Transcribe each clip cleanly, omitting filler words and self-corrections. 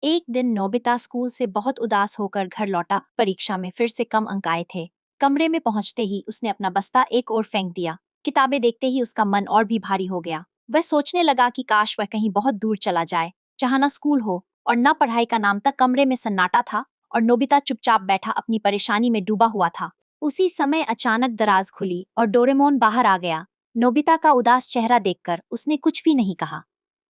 एक दिन Nobita school से बहुत उदास होकर घर लौटा। परीक्षा में फिर से कम अंक आए थे। कमरे में पहुंचते ही उसने अपना बस्ता एक ओर फेंक दिया। किताबें देखते ही उसका मन और भी भारी हो गया। वह सोचने लगा कि काश वह कहीं बहुत दूर चला जाए, जहाँ न स्कूल हो और न पढ़ाई का नाम तक। कमरे में सन्नाटा था और नोबिता चुपचाप बैठा अपनी परेशानी में डूबा हुआ था। उसी समय अचानक दराज खुली और डोरेमोन बाहर आ गया। नोबिता का उदास चेहरा देखकर उसने कुछ भी नहीं कहा।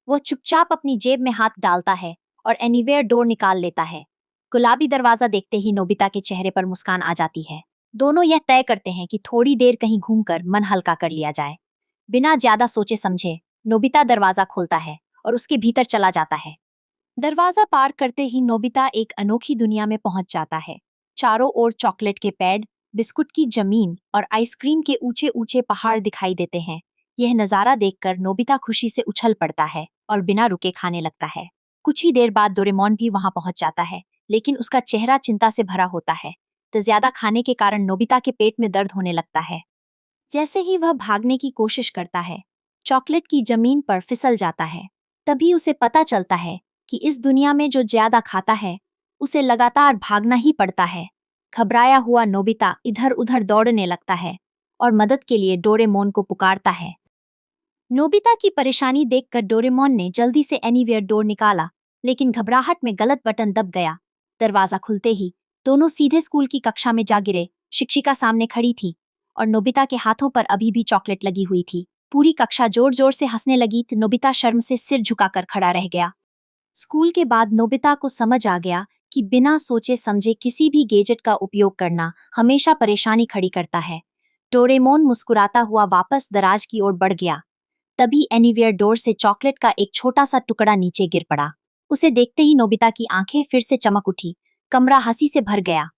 वो चुपचाप अपनी जेब में हाथ डालता है और एनीवेयर डोर निकाल लेता है। गुलाबी दरवाजा देखते ही नोबिता के चेहरे पर मुस्कान आ जाती है। दोनों यह तय करते हैं कि थोड़ी देर कहीं घूमकर मन हल्का कर लिया जाए। बिना ज्यादा सोचे समझे नोबिता दरवाजा खोलता है और उसके भीतर चला जाता है। दरवाजा पार करते ही नोबिता एक अनोखी दुनिया में पहुंच जाता है। चारों ओर चॉकलेट के पेड़, बिस्कुट की जमीन और आइसक्रीम के ऊंचे ऊंचे पहाड़ दिखाई देते हैं। यह नजारा देखकर नोबिता खुशी से उछल पड़ता है और बिना रुके खाने लगता है। कुछ ही देर बाद डोरेमोन भी वहां पहुंच जाता है, लेकिन उसका चेहरा चिंता से भरा होता है। तो ज्यादा खाने के कारण नोबिता के पेट में दर्द होने लगता है। जैसे ही वह भागने की कोशिश करता है, चॉकलेट की जमीन पर फिसल जाता है। तभी उसे पता चलता है कि इस दुनिया में जो ज्यादा खाता है, उसे लगातार भागना ही पड़ता है। घबराया हुआ नोबिता इधर उधर दौड़ने लगता है और मदद के लिए डोरेमोन को पुकारता है। नोबिता की परेशानी देखकर डोरेमोन ने जल्दी से एनीवेयर डोर निकाला, लेकिन घबराहट में गलत बटन दब गया। दरवाजा खुलते ही दोनों सीधे स्कूल की कक्षा में जा गिरे। शिक्षिका सामने खड़ी थी और नोबिता के हाथों पर अभी भी चॉकलेट लगी हुई थी। पूरी कक्षा जोर जोर से हंसने लगी तो नोबिता शर्म से सिर झुकाकर खड़ा रह गया। स्कूल के बाद नोबिता को समझ आ गया कि बिना सोचे समझे किसी भी गैजेट का उपयोग करना हमेशा परेशानी खड़ी करता है। डोरेमोन मुस्कुराता हुआ वापस दराज की ओर बढ़ गया। तभी एनीवेयर डोर से चॉकलेट का एक छोटा सा टुकड़ा नीचे गिर पड़ा। उसे देखते ही नोबिता की आंखें फिर से चमक उठी। कमरा हंसी से भर गया